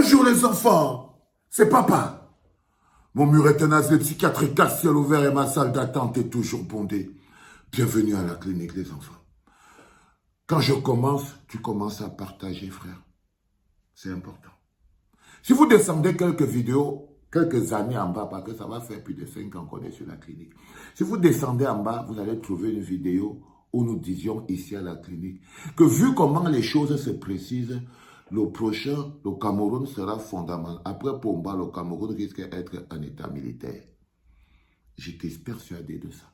Bonjour les enfants, c'est papa. Mon mur est un asile psychiatrique à ciel ouvert et ma salle d'attente est toujours bondée. Bienvenue à la clinique des enfants. Quand je commence, tu commences à partager, frère. C'est important. Si vous descendez quelques vidéos, quelques années en bas, parce que ça va faire plus de 5 ans qu'on est sur la clinique. Si vous descendez en bas, vous allez trouver une vidéo où nous disions ici à la clinique que vu comment les choses se précisent, le prochain, le Cameroun sera fondamental. Après Pomba, le Cameroun risque d'être un état militaire. J'étais persuadé de ça.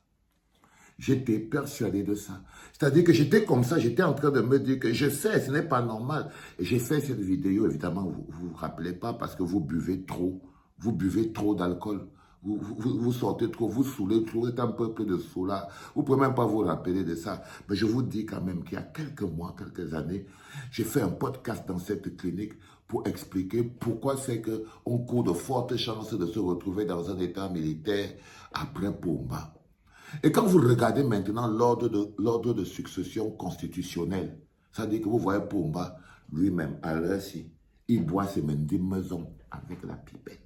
J'étais persuadé de ça. C'est-à-dire que j'étais comme ça, j'étais en train de me dire que je sais, ce n'est pas normal. Et j'ai fait cette vidéo, évidemment, vous ne vous rappelez pas parce que vous buvez trop. Vous buvez trop d'alcool. Vous sortez trop, vous saoulez trop, vous êtes un peuple de saoulards. Vous ne pouvez même pas vous rappeler de ça. Mais je vous dis quand même qu'il y a quelques mois, quelques années, j'ai fait un podcast dans cette clinique pour expliquer pourquoi c'est qu'on court de fortes chances de se retrouver dans un état militaire après Pomba. Et quand vous regardez maintenant l'ordre de succession constitutionnelle, ça dit que vous voyez Pomba lui-même, à l'heure-ci, il boit ses maisons avec la pipette.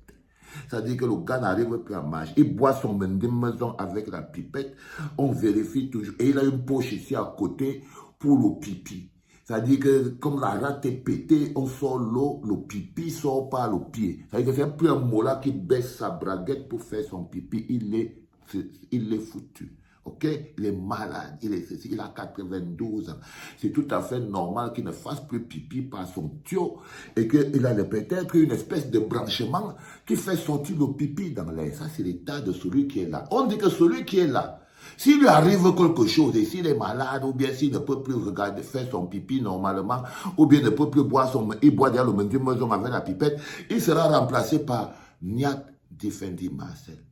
Ça dit que le gars n'arrive plus à marcher. Il boit son maison avec la pipette. On vérifie toujours. Et il a une poche ici à côté pour le pipi. Ça dit que comme la rate est pétée, on sort l'eau, le pipi sort par le pied. Ça dit que c'est plus un mola qui baisse sa braguette pour faire son pipi. Il est foutu. Ok, il est malade, il a 92 ans. C'est tout à fait normal qu'il ne fasse plus pipi par son tuyau et qu'il a peut-être une espèce de branchement qui fait sortir le pipi dans l'air. Ça, c'est l'état de celui qui est là. On dit que celui qui est là, s'il lui arrive quelque chose et s'il est malade ou bien s'il ne peut plus regarder, faire son pipi normalement ou bien ne peut plus boire il boit déjà le maison avec la pipette, il sera remplacé par Niat Defendi Marcel.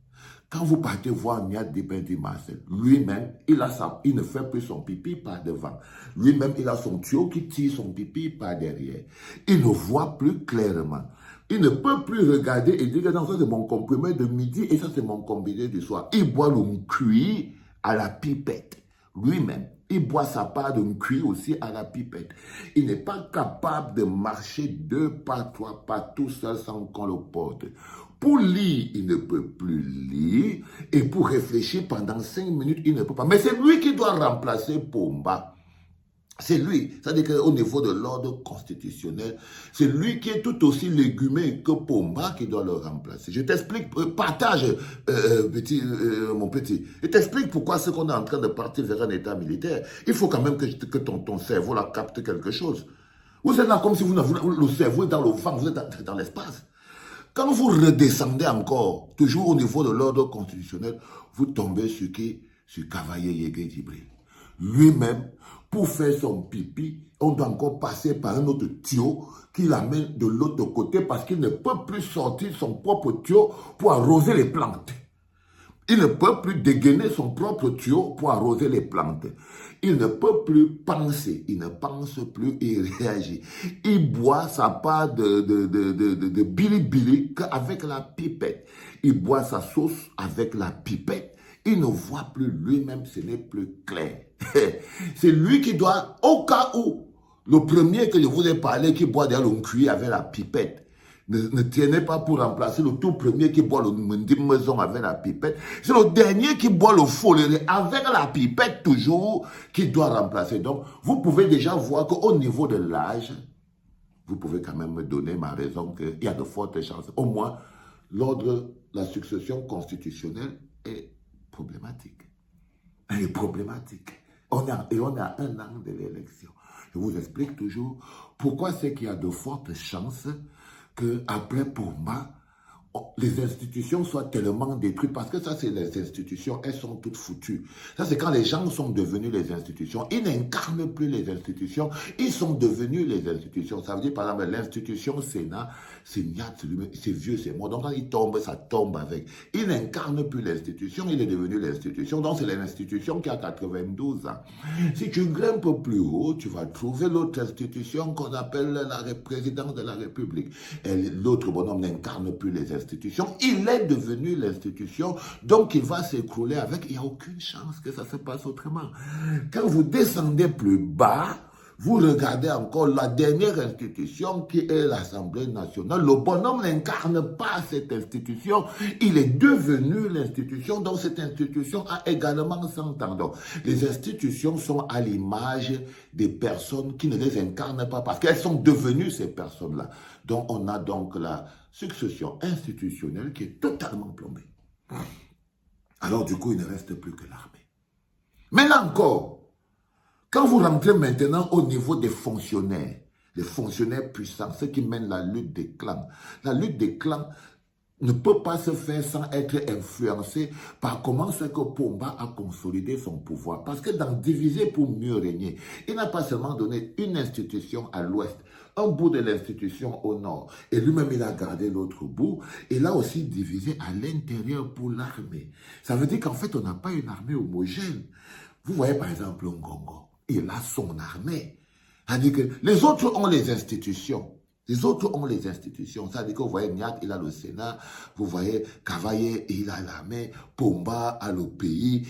Quand vous partez voir Niat Defendi Marcel, lui-même, il ne fait plus son pipi par devant. Lui-même, il a son tuyau qui tire son pipi par derrière. Il ne voit plus clairement. Il ne peut plus regarder et dire que non, ça c'est mon comprimé de midi et ça c'est mon comprimé du soir. Il boit le cuit à la pipette. Lui-même, il boit sa part de cuit aussi à la pipette. Il n'est pas capable de marcher 2 pas, 3 pas tout seul sans qu'on le porte. Pour lire, il ne peut plus lire. Et pour réfléchir pendant 5 minutes, il ne peut pas. Mais c'est lui qui doit remplacer Pomba. C'est lui. C'est-à-dire qu'au niveau de l'ordre constitutionnel, c'est lui qui est tout aussi légumé que Pomba qui doit le remplacer. Je t'explique, partage, mon petit. Je t'explique pourquoi c'est qu'on est en train de partir vers un état militaire. Il faut quand même que ton cerveau là capte quelque chose. Vous êtes là comme si le cerveau est dans le vent, vous êtes dans l'espace. Quand vous redescendez encore, toujours au niveau de l'ordre constitutionnel, vous tombez sur Cavaillé Yégué Djibril. Lui-même, pour faire son pipi, on doit encore passer par un autre tuyau qui l'amène de l'autre côté parce qu'il ne peut plus sortir son propre tuyau pour arroser les plantes. Il ne peut plus dégainer son propre tuyau pour arroser les plantes. Il ne peut plus penser. Il ne pense plus et il réagit. Il boit sa part de bili-bili avec la pipette. Il boit sa sauce avec la pipette. Il ne voit plus lui-même, ce n'est plus clair. C'est lui qui doit, au cas où, le premier que je vous ai parlé qui boit dans le cuit avec la pipette, ne tenez pas pour remplacer le tout premier qui boit le maison avec la pipette. C'est le dernier qui boit le foléré avec la pipette toujours qui doit remplacer. Donc, vous pouvez déjà voir qu'au niveau de l'âge, vous pouvez quand même me donner ma raison qu'il y a de fortes chances. Au moins, la succession constitutionnelle est problématique. Elle est problématique. On a 1 an de l'élection. Je vous explique toujours pourquoi c'est qu'il y a de fortes chances qu'après Pomba, les institutions soient tellement détruites, parce que ça, c'est les institutions, elles sont toutes foutues. Ça, c'est quand les gens sont devenus les institutions. Ils n'incarnent plus les institutions, ils sont devenus les institutions. Ça veut dire, par exemple, l'institution Sénat, c'est vieux, c'est mort. Donc, quand il tombe, ça tombe avec. Il n'incarne plus l'institution, il est devenu l'institution. Donc, c'est l'institution qui a 92 ans. Si tu grimpes plus haut, tu vas trouver l'autre institution qu'on appelle la présidence de la République. Et l'autre bonhomme n'incarne plus les institutions. Il est devenu l'institution, donc il va s'écrouler avec. Il n'y a aucune chance que ça se passe autrement. Quand vous descendez plus bas, Vous regardez encore la dernière institution qui est l'Assemblée nationale. Le bonhomme n'incarne pas cette institution. Il est devenu l'institution. Donc cette institution a également 100 ans. Donc les institutions sont à l'image des personnes qui ne les incarnent pas parce qu'elles sont devenues ces personnes-là. Donc on a donc la succession institutionnelle qui est totalement plombée. Alors du coup, il ne reste plus que l'armée. Mais là encore, quand vous rentrez maintenant au niveau des fonctionnaires, les fonctionnaires puissants, ceux qui mènent la lutte des clans, la lutte des clans ne peut pas se faire sans être influencé par comment c'est que Pomba a consolidé son pouvoir. Parce que dans diviser pour mieux régner, il n'a pas seulement donné une institution à l'ouest, un bout de l'institution au nord, et lui-même il a gardé l'autre bout, et il a aussi divisé à l'intérieur pour l'armée. Ça veut dire qu'en fait on n'a pas une armée homogène. Vous voyez par exemple Ngongo, il a son armée. C'est-à-dire que les autres ont les institutions. Les autres ont les institutions. C'est-à-dire que vous voyez Niat, il a le Sénat. Vous voyez Kavaye, il a l'armée. Pomba a le pays.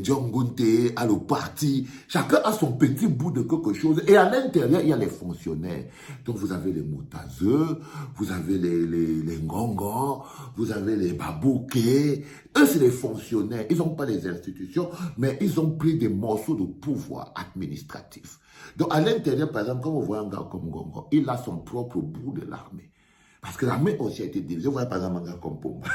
Djongunte a le parti. Chacun a son petit bout de quelque chose. Et à l'intérieur, il y a les fonctionnaires. Donc vous avez les Moutazeux, vous avez les Ngongo, vous avez les Babouké. Eux, c'est les fonctionnaires. Ils n'ont pas les institutions, mais ils ont pris des morceaux de pouvoir administratif. Donc, à l'intérieur, par exemple, quand vous voyez un gars comme Ngongo, il a son propre bout de l'armée. Parce que l'armée aussi a été divisée. Vous voyez, par exemple, un gars comme Pomba.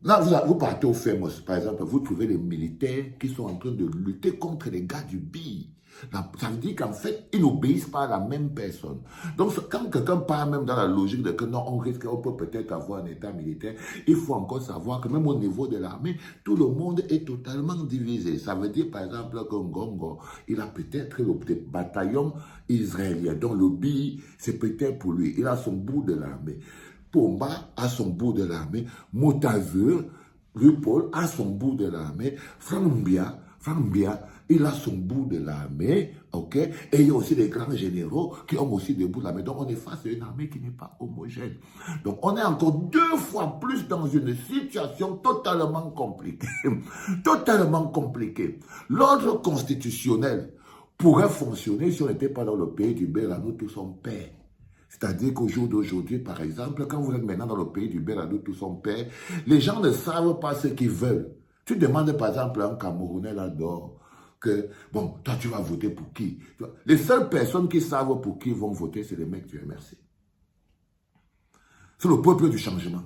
Là, vous partez au Famous, par exemple, vous trouvez les militaires qui sont en train de lutter contre les gars du BI. Ça veut dire qu'en fait, ils n'obéissent pas à la même personne. Donc, quand quelqu'un part même dans la logique de que non, on peut peut-être avoir un état militaire, il faut encore savoir que même au niveau de l'armée, tout le monde est totalement divisé. Ça veut dire, par exemple, que Ngongo, il a peut-être le bataillon israélien. Donc, le BI, c'est peut-être pour lui. Il a son bout de l'armée. Pomba a son bout de l'armée. Moutazeur, Rupol a son bout de l'armée. Frambia, il a son bout de l'armée, ok? Et il y a aussi des grands généraux qui ont aussi des bouts de l'armée. Donc, on est face à une armée qui n'est pas homogène. Donc, on est encore 2 fois plus dans une situation totalement compliquée. Totalement compliquée. L'ordre constitutionnel pourrait fonctionner si on n'était pas dans le pays du Béranou, tout son père. C'est-à-dire qu'au jour d'aujourd'hui, par exemple, quand vous êtes maintenant dans le pays du Béranou, tout son père, les gens ne savent pas ce qu'ils veulent. Tu demandes par exemple à un Camerounais là-dedans que, bon, toi tu vas voter pour qui? Les seules personnes qui savent pour qui ils vont voter, c'est les mecs du MRC. C'est le peuple du changement.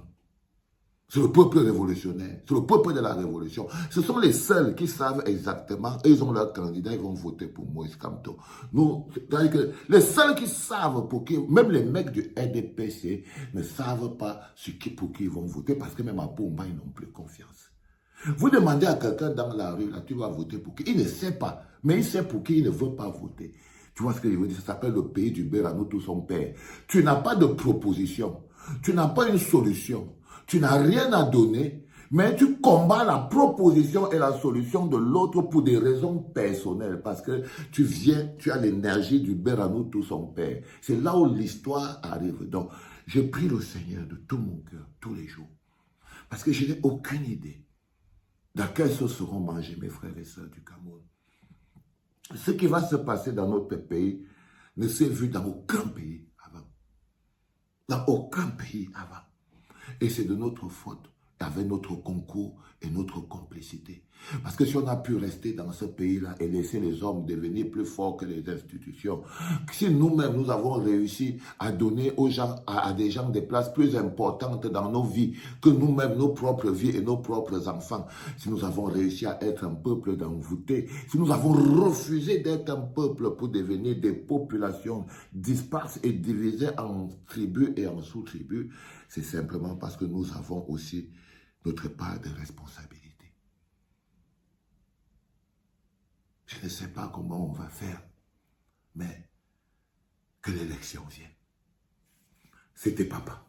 C'est le peuple révolutionnaire. C'est le peuple de la révolution. Ce sont les seuls qui savent exactement, et ils ont leur candidat, ils vont voter pour Moïse Kamto. Nous, c'est-à-dire que les seuls qui savent pour qui, même les mecs du RDPC ne savent pas pour qui ils vont voter, parce que même à Pomba, ils n'ont plus confiance. Vous demandez à quelqu'un dans la rue, là, tu vas voter pour qui? Il ne sait pas, mais il sait pour qui il ne veut pas voter. Tu vois ce que je veux dire? Ça s'appelle le pays du Béranou, tout son père. Tu n'as pas de proposition. Tu n'as pas une solution. Tu n'as rien à donner, mais tu combats la proposition et la solution de l'autre pour des raisons personnelles. Parce que tu as l'énergie du Béranou, tout son père. C'est là où l'histoire arrive. Donc, je prie le Seigneur de tout mon cœur, tous les jours. Parce que je n'ai aucune idée dans quelle sauce seront mangés mes frères et sœurs du Cameroun. Ce qui va se passer dans notre pays ne s'est vu dans aucun pays avant. Dans aucun pays avant. Et c'est de notre faute, avec notre concours et notre complicité. Parce que si on a pu rester dans ce pays-là et laisser les hommes devenir plus forts que les institutions, si nous-mêmes nous avons réussi à donner aux gens, à des gens des places plus importantes dans nos vies que nous-mêmes, nos propres vies et nos propres enfants, si nous avons réussi à être un peuple d'envoûtés, si nous avons refusé d'être un peuple pour devenir des populations disparses et divisées en tribus et en sous-tribus, c'est simplement parce que nous avons aussi notre part de responsabilité. Je ne sais pas comment on va faire, mais que l'élection vienne. C'était papa.